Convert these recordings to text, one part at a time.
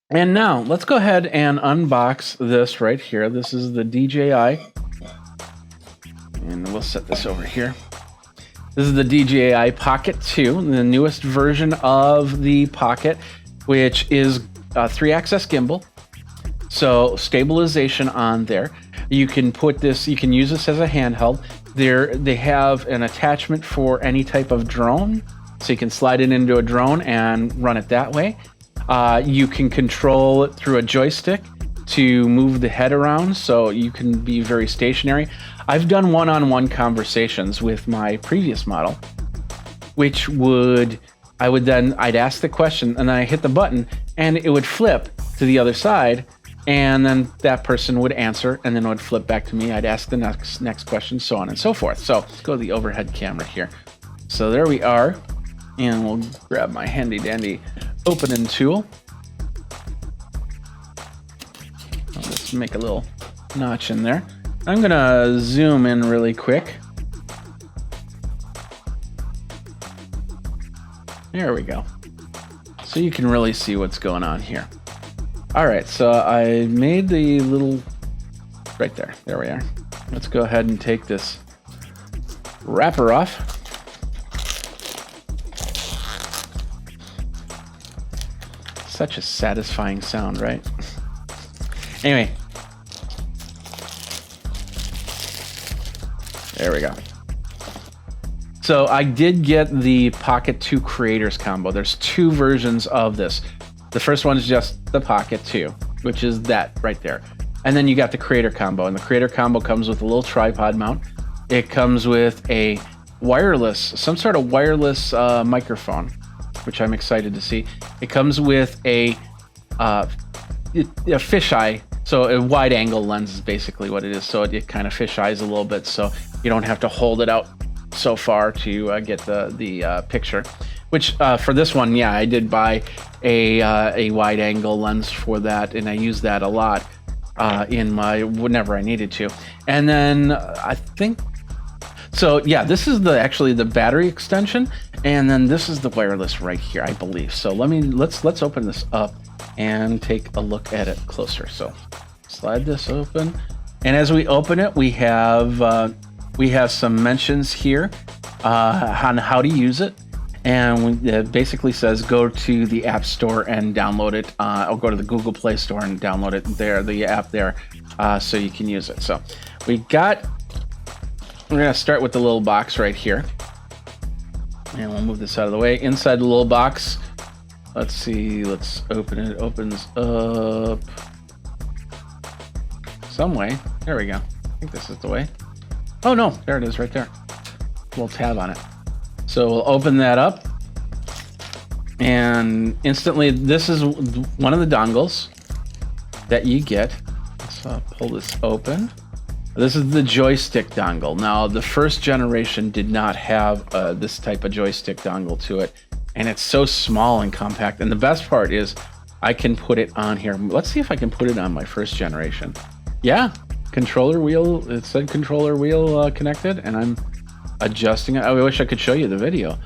And now let's go ahead and unbox this right here. This is the DJI, and we'll set this over here. This is the DJI Pocket 2, the newest version of the Pocket, which is a 3-axis gimbal. So stabilization on there. You can put this, you can use this as a handheld. They have an attachment for any type of drone, so you can slide it into a drone and run it that way. You can control it through a joystick to move the head around, so you can be very stationary. I've done one-on-one conversations with my previous model, which I'd ask the question and then I hit the button and it would flip to the other side, and then that person would answer and then it would flip back to me. I'd ask the next question, so on and so forth. So let's go to the overhead camera here. So there we are, and we'll grab my handy dandy opening tool. Let's make a little notch in there. I'm gonna zoom in really quick. There we go. So you can really see what's going on here. All right, so I made the little, right there, there we are. Let's go ahead and take this wrapper off. Such a satisfying sound, right? Anyway. There we go. So I did get the Pocket 2 Creators Combo. There's 2 versions of this. The first one is just the Pocket 2, which is that right there. And then you got the Creator Combo, and the Creator Combo comes with a little tripod mount. It comes with a wireless, some sort of wireless microphone, which I'm excited to see. It comes with a fisheye, so a wide angle lens is basically what it is. So it kind of fisheyes a little bit, so you don't have to hold it out so far to get the picture. Which for this one, yeah, I did buy a wide angle lens for that, and I use that a lot in my whenever I needed to. And then I think. So yeah, this is actually the battery extension, and then this is the wireless right here, I believe. So let's open this up and take a look at it closer. So slide this open, and as we open it, we have some mentions here on how to use it, and it basically says go to the App Store and download it, or go to the Google Play Store and download it there, the app there, so you can use it. So we're gonna start with the little box right here, and we'll move this out of the way. Inside the little box, let's see, let's open it. It opens up some way. There we go. I think this is the way. Oh no, there it is right there. Little tab on it. So we'll open that up, and instantly, this is one of the dongles that you get. Let's pull this open. This is the Joystick Dongle. Now, the first generation did not have this type of joystick dongle to it, and it's so small and compact. And the best part is I can put it on here. Let's see if I can put it on my first generation. Yeah, controller wheel, it said controller wheel connected, and I'm adjusting it. I wish I could show you the video,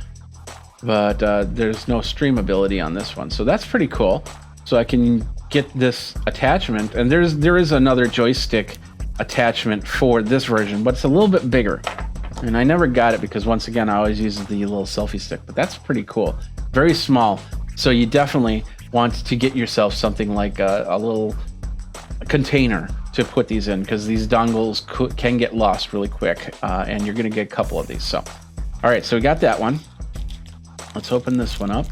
but there's no streamability on this one. So that's pretty cool. So I can get this attachment, and there is another joystick attachment for this version, but it's a little bit bigger, and I never got it because, once again, I always use the little selfie stick. But that's pretty cool. Very small, so you definitely want to get yourself something like a little container to put these in, because these dongles can get lost really quick, and you're gonna get a couple of these. So all right, so we got that one. Let's open this one up.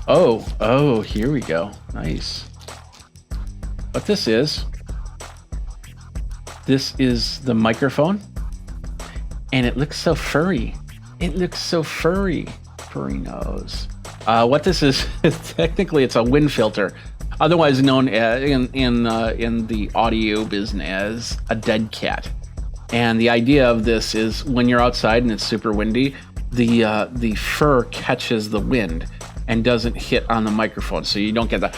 Oh, here we go. Nice. What this is the microphone, and it looks so furry. It looks so furry. Furry nose. What this is technically, it's a wind filter, otherwise known as, in the audio business, as a dead cat. And the idea of this is when you're outside and it's super windy, the fur catches the wind and doesn't hit on the microphone, so you don't get that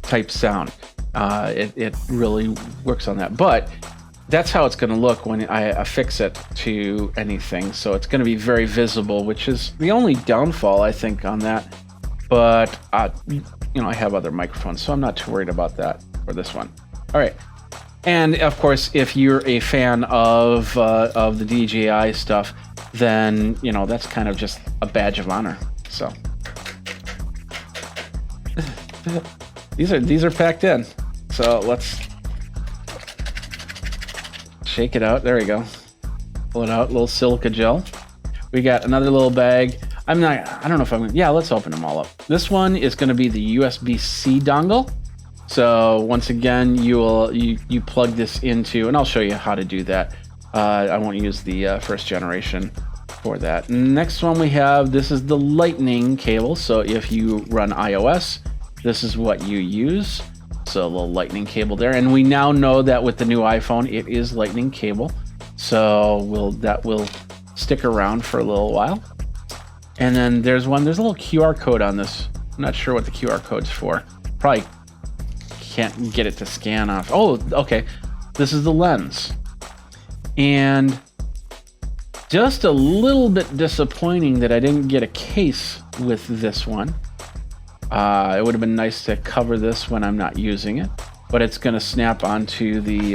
type sound. It really works on that, but that's how it's going to look when I affix it to anything. So it's going to be very visible, which is the only downfall, I think, on that. But you know, I have other microphones, so I'm not too worried about that for this one. All right. And of course, if you're a fan of the DJI stuff, then, you know, that's kind of just a badge of honor. So these are packed in. So let's shake it out. There we go. Pull it out, a little silica gel. We got another little bag. I don't know if I'm gonna, yeah, let's open them all up. This one is gonna be the USB-C dongle. So once again, you plug this into, and I'll show you how to do that. I won't use the first generation for that. Next one we have, this is the lightning cable. So if you run iOS, this is what you use. So a little lightning cable there. And we now know that with the new iPhone, it is lightning cable. So that will stick around for a little while. And then there's a little QR code on this. I'm not sure what the QR code's for. Probably can't get it to scan off. Oh, okay. This is the lens. And just a little bit disappointing that I didn't get a case with this one. It would have been nice to cover this when I'm not using it, but it's going to snap onto the,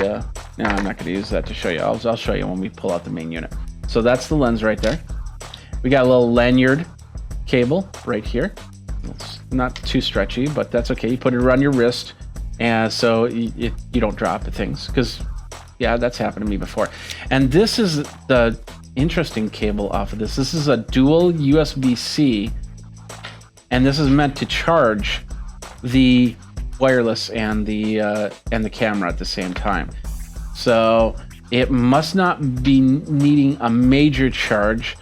no, I'm not going to use that to show you. I'll show you when we pull out the main unit. So that's the lens right there. We got a little lanyard cable right here. It's not too stretchy, but that's okay. You put it around your wrist, and so you don't drop the things, because yeah, that's happened to me before. And this is the interesting cable off of this. This is a dual USB-C, and this is meant to charge the wireless and the camera at the same time. So it must not be needing a major charge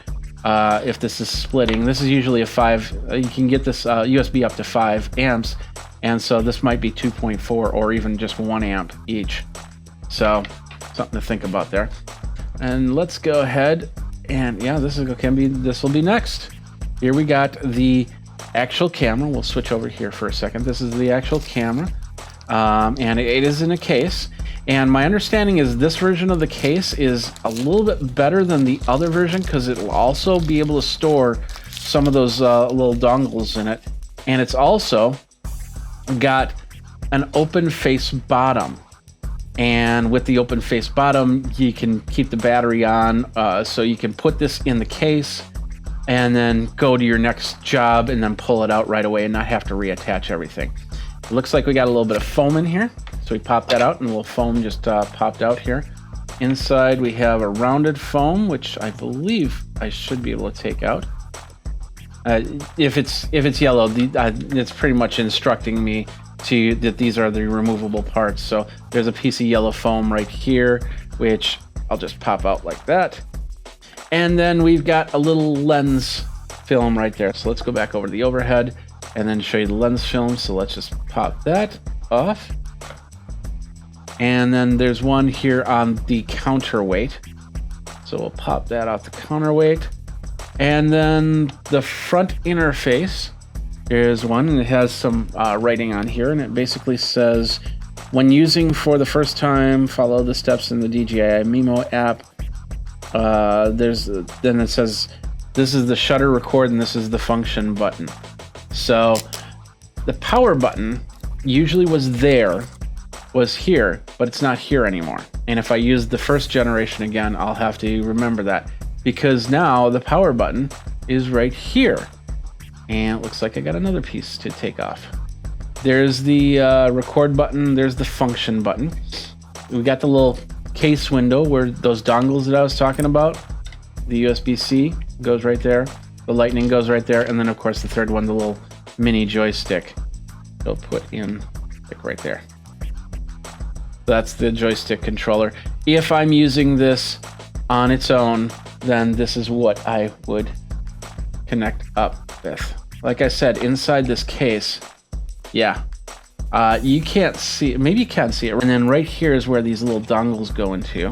if this is splitting. This is usually a 5. You can get this USB up to 5 amps, and so this might be 2.4 or even just 1 amp each. So something to think about there. And let's go ahead and yeah, this will be next. Here we got the actual camera. We'll switch over here for a second. This is the actual camera, and it is in a case. And my understanding is this version of the case is a little bit better than the other version, because it will also be able to store some of those little dongles in it. And it's also got an open face bottom. And with the open face bottom, you can keep the battery on, so you can put this in the case and then go to your next job and then pull it out right away and not have to reattach everything. It looks like we got a little bit of foam in here. So we pop that out, and a little foam just popped out here. Inside we have a rounded foam, which I believe I should be able to take out. If it's yellow, it's pretty much instructing me that these are the removable parts. So there's a piece of yellow foam right here, which I'll just pop out like that. And then we've got a little lens film right there. So let's go back over to the overhead and then show you the lens film. So let's just pop that off. And then there's one here on the counterweight. So we'll pop that off the counterweight. And then the front interface, here's one, and it has some writing on here, and it basically says, when using for the first time, follow the steps in the DJI Mimo app. Then it says, this is the shutter record, and this is the function button. So the power button usually was here, but it's not here anymore. And if I use the first generation again, I'll have to remember that, because now the power button is right here. And it looks like I got another piece to take off. There's the record button. There's the function button. We got the little case window where those dongles that I was talking about, the USB-C goes right there. The lightning goes right there. And then of course the third one, the little mini joystick, they'll put in like right there. That's the joystick controller. If I'm using this on its own, then this is what I would connect up with. Like I said, inside this case, yeah, you can't see it. Maybe you can see it. And then right here is where these little dongles go into.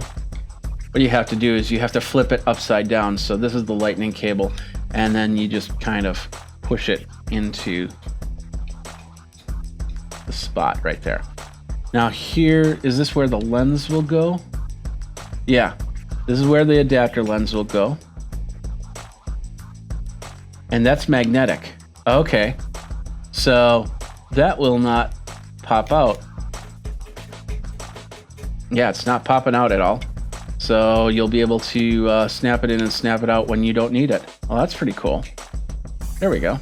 What you have to do is you have to flip it upside down. So this is the lightning cable, and then you just kind of push it into the spot right there. Now here, is this where the lens will go? Yeah, this is where the adapter lens will go. And that's magnetic. Okay, so that will not pop out. Yeah, it's not popping out at all. So you'll be able to snap it in and snap it out when you don't need it. Well, that's pretty cool. There we go.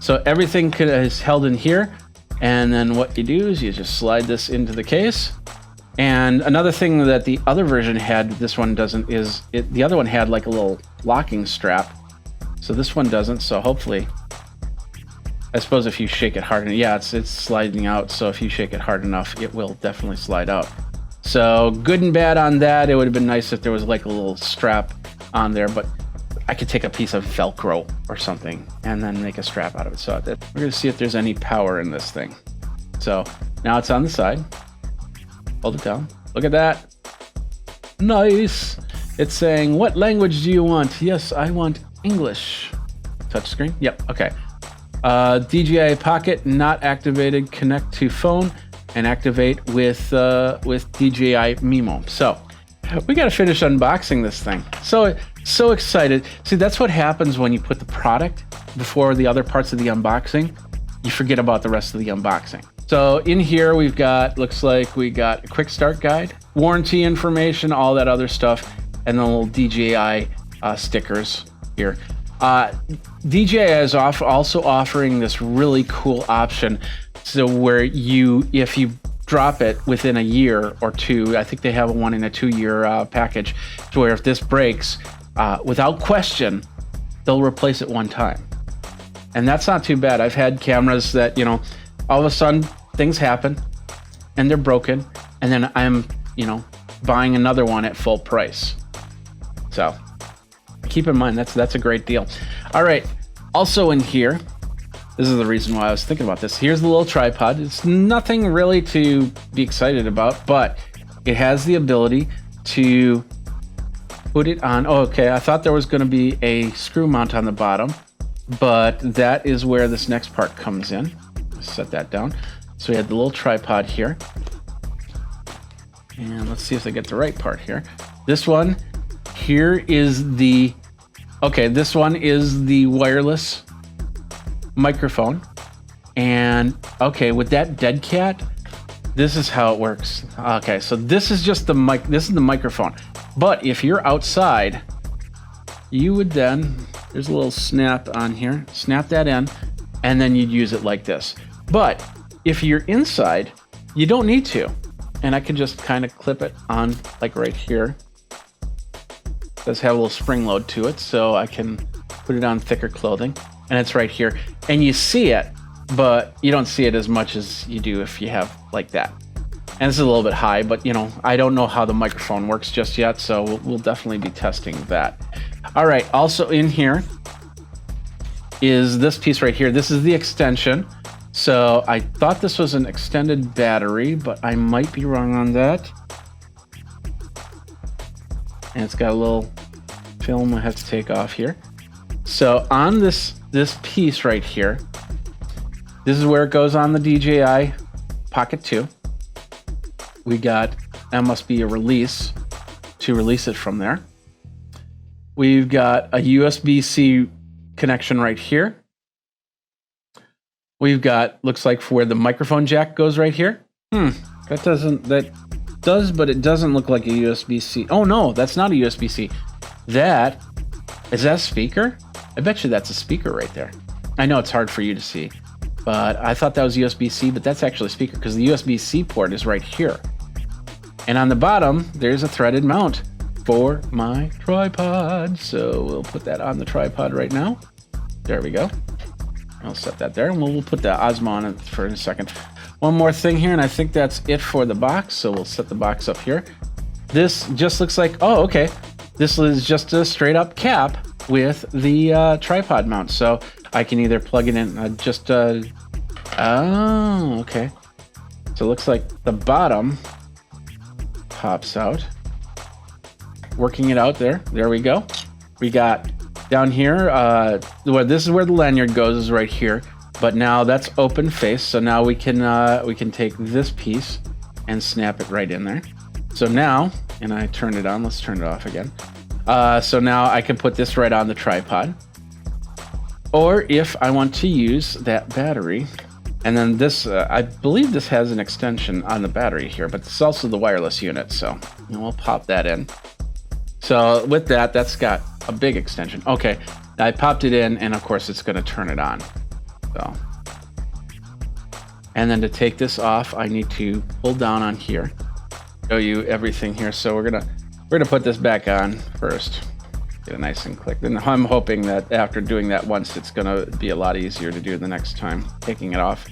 So everything is held in here. And then what you do is you just slide this into the case. And another thing that the other version had, this one doesn't, is the other one had like a little locking strap. So this one doesn't. So hopefully, I suppose if you shake it hard enough, yeah, it's sliding out. So if you shake it hard enough, it will definitely slide out. So good and bad on that. It would have been nice if there was like a little strap on there, but I could take a piece of Velcro or something and then make a strap out of it. So we're going to see if there's any power in this thing. So now it's on the side. Hold it down. Look at that. Nice. It's saying, what language do you want? Yes, I want English. Touchscreen? Yep. Okay. DJI Pocket not activated. Connect to phone and activate with DJI Mimo. So we got to finish unboxing this thing. So excited. See, that's what happens when you put the product before the other parts of the unboxing. You forget about the rest of the unboxing. So in here we've got, looks like we got a quick start guide, warranty information, all that other stuff, and the little DJI stickers here. DJI is also offering this really cool option. So where if you drop it within a year or two, I think they have one in a 2-year package, to where if this breaks, without question, they'll replace it one time. And that's not too bad. I've had cameras that, you know, all of a sudden things happen and they're broken, and then I'm, you know, buying another one at full price. So keep in mind, that's a great deal. All right. Also in here, this is the reason why I was thinking about this. Here's the little tripod. It's nothing really to be excited about, but it has the ability to put it on. Oh, okay. I thought there was going to be a screw mount on the bottom, but that is where this next part comes in. Set that down. So we had the little tripod here. And let's see if I get the right part here. This one here is the, okay, this one is the wireless microphone. And okay, with that dead cat, this is how it works. Okay, so this is just the mic, this is the microphone. But if you're outside, you would then, there's a little snap on here, snap that in, and then you'd use it like this. But if you're inside, you don't need to. And I can just kind of clip it on like right here. It does have a little spring load to it, so I can put it on thicker clothing. And it's right here. And you see it, but you don't see it as much as you do if you have like that. And this is a little bit high, but you know, I don't know how the microphone works just yet, so we'll definitely be testing that. All right, also in here is this piece right here. This is the extension. So I thought this was an extended battery, but I might be wrong on that. And it's got a little film I have to take off here. So on this piece right here, this is where it goes on the DJI Pocket 2. We got, that must be a release to release it from there. We've got a USB-C connection right here. We've got, looks like for where the microphone jack goes right here. That does, but it doesn't look like a USB-C. Oh no, that's not a USB-C. Is that a speaker? I bet you that's a speaker right there. I know it's hard for you to see, but I thought that was USB-C, but that's actually a speaker because the USB-C port is right here. And on the bottom, there's a threaded mount for my tripod. So we'll put that on the tripod right now. There we go. I'll set that there, and we'll put the Osmo on it for a second. One more thing here, and I think that's it for the box. So we'll set the box up here. This just looks like, oh, okay. This is just a straight up cap with the tripod mount. So I can either plug it in, oh, okay. So it looks like the bottom pops out. Working it out there. There we go. We got down here, this is where the lanyard goes, is right here. But now that's open face, so now we can take this piece and snap it right in there. So now, and I turned it on. Let's turn it off again. So now I can put this right on the tripod. Or if I want to use that battery, And then this, I believe this has an extension on the battery here, but it's also the wireless unit, so we'll pop that in. So with that, that's got a big extension. Okay, I popped it in, and of course it's going to turn it on. So, and then to take this off, I need to pull down on here, show you everything here. So we're gonna put this back on first. Get it nice and click. And I'm hoping that after doing that once, it's gonna be a lot easier to do the next time, taking it off.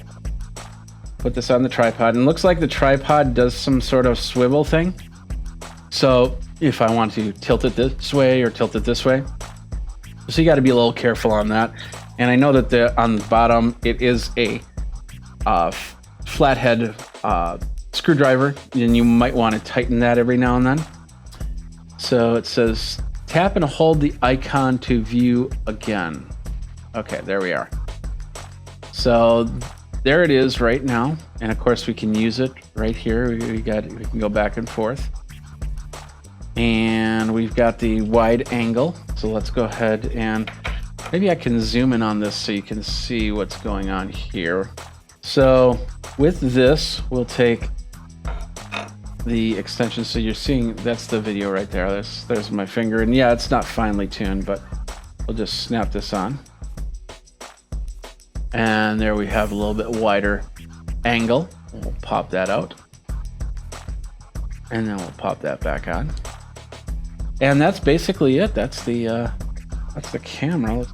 Put this on the tripod, and it looks like the tripod does some sort of swivel thing. So if I want to tilt it this way or tilt it this way, so you got to be a little careful on that. And I know that on the bottom, it is a flathead screwdriver, and you might want to tighten that every now and then. So it says, tap and hold the icon to view again. Okay, there we are. So there it is right now. And of course we can use it right here. We can go back and forth. And we've got the wide angle. So let's go ahead and maybe I can zoom in on this so you can see what's going on here. So with this, we'll take the extension, so you're seeing that's the video right there. There's my finger, and yeah, it's not finely tuned, but we'll just snap this on, and there we have a little bit wider angle. We'll pop that out, and then we'll pop that back on, and that's basically it. That's the camera. Let's